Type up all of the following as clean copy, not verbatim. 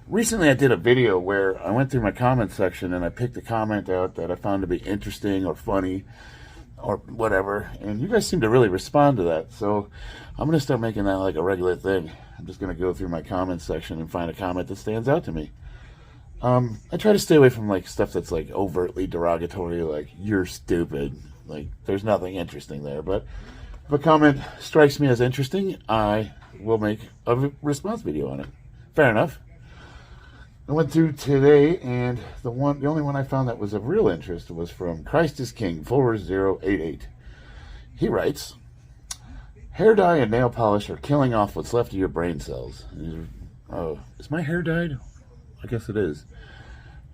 Recently, I did a video where I went through my comment section and I picked a comment out that I found to be interesting or funny or whatever, and you guys seem to really respond to that. So I'm going to start making that like a regular thing. I'm just going to go through my comment section and find a comment that stands out to me. I try to stay away from like stuff that's like overtly derogatory, like "you're stupid." Like there's nothing interesting there. But if a comment strikes me as interesting, I will make a response video on it. Fair enough. I went through today, and the only one I found that was of real interest was from Christ is King 4088. He writes, "Hair dye and nail polish are killing off what's left of your brain cells." Is my hair dyed? I guess it is.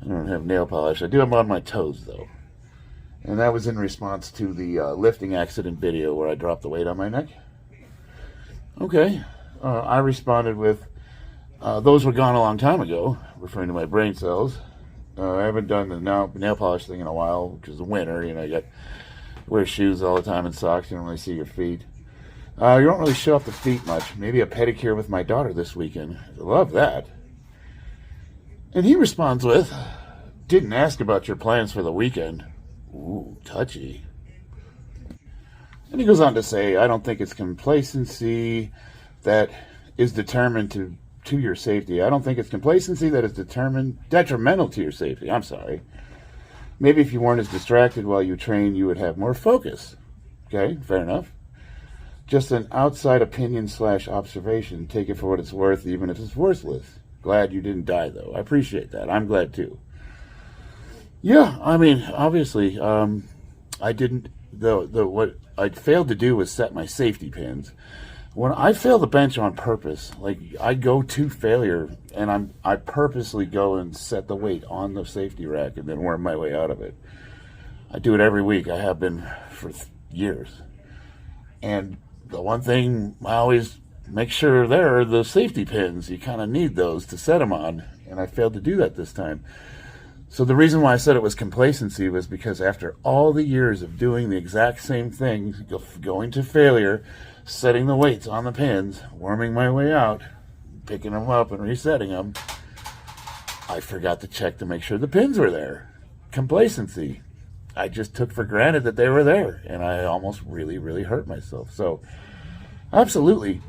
I don't have nail polish. I do have them on my toes, though. And that was in response to the lifting accident video where I dropped the weight on my neck. Okay. I responded with, "Those were gone a long time ago," referring to my brain cells. I haven't done the nail polish thing in a while, which is the winter. You know, you wear shoes all the time and socks. You don't really see your feet. You don't really show off the feet much. Maybe a pedicure with my daughter this weekend. I love that. And he responds with, "Didn't ask about your plans for the weekend." Ooh, touchy. And he goes on to say, "I don't think it's complacency that is determined to your safety. I don't think it's complacency that is detrimental to your safety. I'm sorry. Maybe if you weren't as distracted while you train, you would have more focus." Okay, fair enough. "Just an outside opinion / observation. Take it for what it's worth, even if it's worthless. Glad you didn't die, though. I appreciate that. I'm glad, too." Yeah, I mean, obviously, I didn't, what I failed to do was set my safety pins. When I fail the bench on purpose, like I go to failure and I purposely go and set the weight on the safety rack and then worm my way out of it. I do it every week. I have been for years. And the one thing I always make sure there are the safety pins. You kind of need those to set them on. And I failed to do that this time. So the reason why I said it was complacency was because after all the years of doing the exact same thing, going to failure, setting the weights on the pins, worming my way out, picking them up and resetting them, I forgot to check to make sure the pins were there. Complacency. I just took for granted that they were there, and I almost really, really hurt myself. So, absolutely.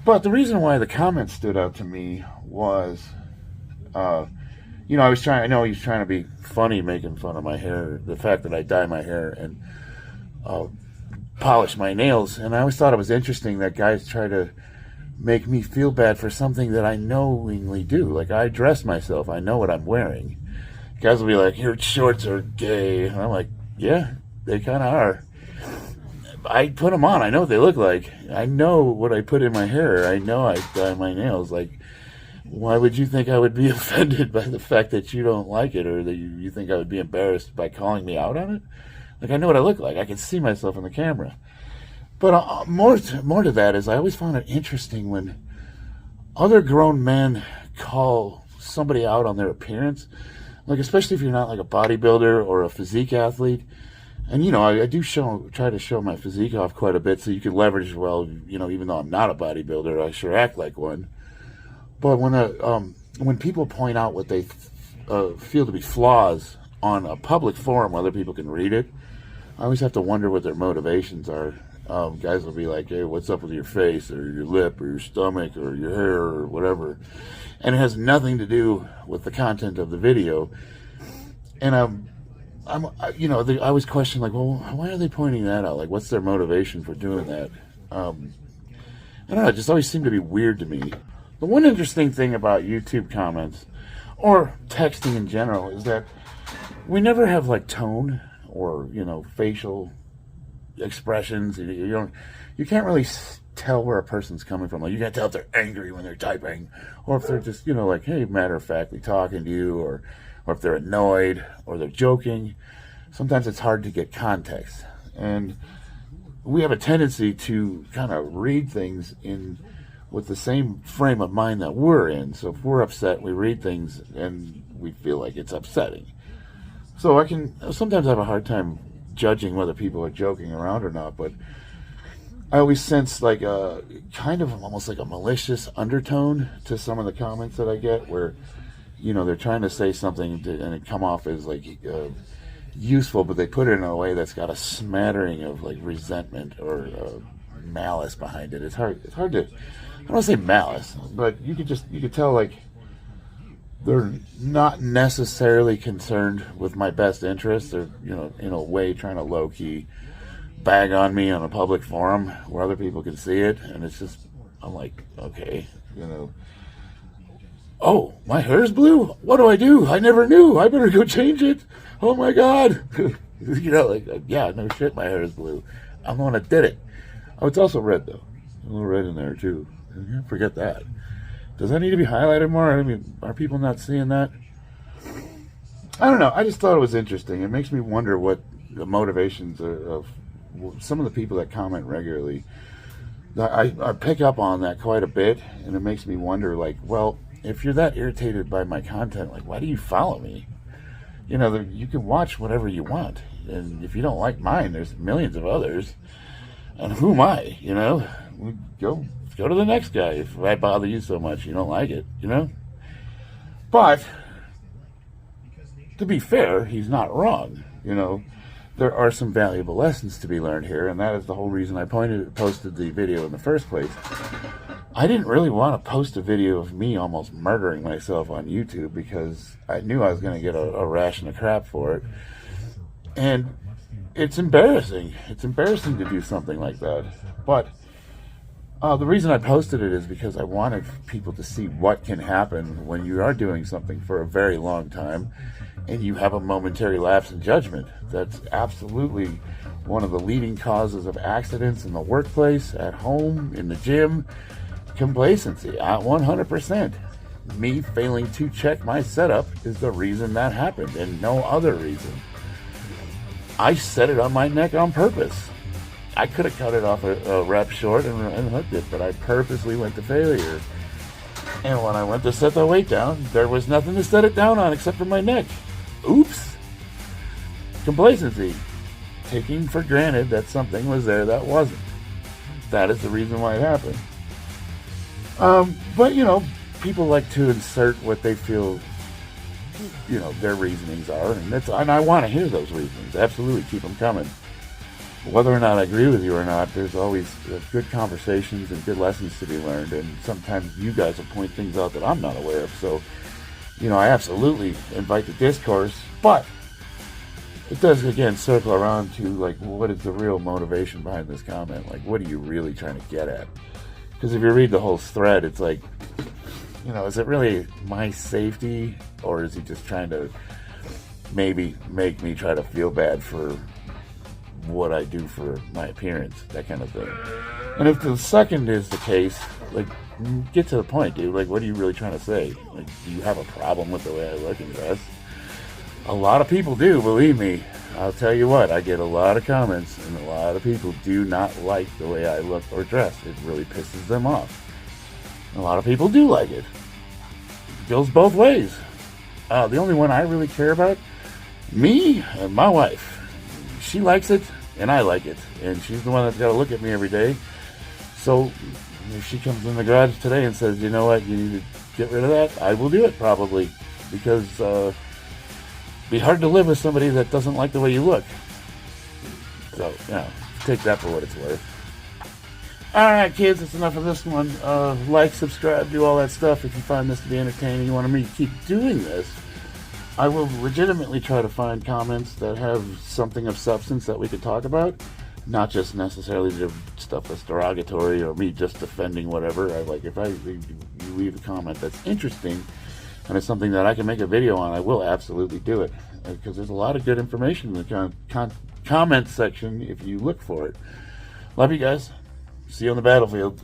But the reason why the comment stood out to me was, I know he's trying to be funny, making fun of my hair, the fact that I dye my hair and polish my nails. And I always thought it was interesting that guys try to make me feel bad for something that I knowingly do. Like, I dress myself. I know what I'm wearing. Guys will be like, "Your shorts are gay." And I'm like, yeah, they kind of are. I put them on. I know what they look like. I know what I put in my hair. I know I dye my nails. Like, why would you think I would be offended by the fact that you don't like it, or that you think I would be embarrassed by calling me out on it? Like, I know what I look like. I can see myself in the camera. But more to that is I always found it interesting when other grown men call somebody out on their appearance. Like, especially if you're not like a bodybuilder or a physique athlete. And, I do try to show my physique off quite a bit so you can leverage, well, even though I'm not a bodybuilder, I sure act like one. But when people point out what they feel to be flaws on a public forum where other people can read it, I always have to wonder what their motivations are. Guys will be like, "Hey, what's up with your face or your lip or your stomach or your hair or whatever?" And it has nothing to do with the content of the video. And I always question, like, well, why are they pointing that out? Like, what's their motivation for doing that? I don't know. It just always seemed to be weird to me. The one interesting thing about YouTube comments, or texting in general, is that we never have like tone or facial expressions. You can't really tell where a person's coming from. Like, you can't tell if they're angry when they're typing, or if they're just like, hey, matter of factly talking to you, or if they're annoyed or they're joking. Sometimes it's hard to get context, and we have a tendency to kind of read things with the same frame of mind that we're in. So if we're upset, we read things and we feel like it's upsetting. So I can sometimes have a hard time judging whether people are joking around or not, but I always sense like a kind of almost like a malicious undertone to some of the comments that I get, where they're trying to say something and it come off as like useful, but they put it in a way that's got a smattering of like resentment or malice behind it. It's hard to, I don't want to say malice, but you could tell like they're not necessarily concerned with my best interests. They're in a way trying to low key bag on me on a public forum where other people can see it, and it's just, I'm like, okay, oh, my hair's blue? What do? I never knew. I better go change it. Oh my God. Like, yeah, no shit, my hair is blue. I'm the one that did it. Oh, it's also red though. A little red in there too. Forget that. Does that need to be highlighted more? I mean, are people not seeing that? I don't know. I just thought it was interesting. It makes me wonder what the motivations of some of the people that comment regularly. I pick up on that quite a bit, and it makes me wonder, like, well, if you're that irritated by my content, like, why do you follow me? You can watch whatever you want, and if you don't like mine, there's millions of others, and who am I? Go to the next guy if I bother you so much you don't like it, But to be fair, he's not wrong, There are some valuable lessons to be learned here, and that is the whole reason I posted the video in the first place. I didn't really want to post a video of me almost murdering myself on YouTube because I knew I was going to get a ration of crap for it. And it's embarrassing. It's embarrassing to do something like that. But the reason I posted it is because I wanted people to see what can happen when you are doing something for a very long time and you have a momentary lapse in judgment. That's absolutely one of the leading causes of accidents in the workplace, at home, in the gym. Complacency, at 100%. Me failing to check my setup is the reason that happened, and no other reason. I set it on my neck on purpose. I could have cut it off a rep short and hooked it, but I purposely went to failure. And when I went to set the weight down, there was nothing to set it down on except for my neck. Oops. Complacency. Taking for granted that something was there that wasn't. That is the reason why it happened. But, people like to insert what they feel, their reasonings are. And I want to hear those reasonings. Absolutely, keep them coming. Whether or not I agree with you or not, there's always good conversations and good lessons to be learned. And sometimes you guys will point things out that I'm not aware of. So, I absolutely invite the discourse. But it does, again, circle around to, like, what is the real motivation behind this comment? Like, what are you really trying to get at? Because if you read the whole thread, it's like, is it really my safety, or is he just trying to maybe make me try to feel bad for what I do for my appearance, that kind of thing. And if the second is the case, like, get to the point, dude. Like, what are you really trying to say? Like, do you have a problem with the way I look and dress? A lot of people do, believe me. I'll tell you what, I get a lot of comments, and a lot of people do not like the way I look or dress. It really pisses them off. A lot of people do like it. It goes both ways. The only one I really care about, me and my wife. She likes it, and I like it. And she's the one that's got to look at me every day. So if she comes in the garage today and says, you know what, you need to get rid of that, I will do it probably. Because it'd be hard to live with somebody that doesn't like the way you look. So, take that for what it's worth. Alright, kids, that's enough of this one. Like, subscribe, do all that stuff if you find this to be entertaining. You want me to keep doing this, I will legitimately try to find comments that have something of substance that we could talk about. Not just necessarily the stuff that's derogatory or me just defending whatever. If you leave a comment that's interesting and it's something that I can make a video on, I will absolutely do it. Because there's a lot of good information in the comment section if you look for it. Love you guys. See you on the battlefield.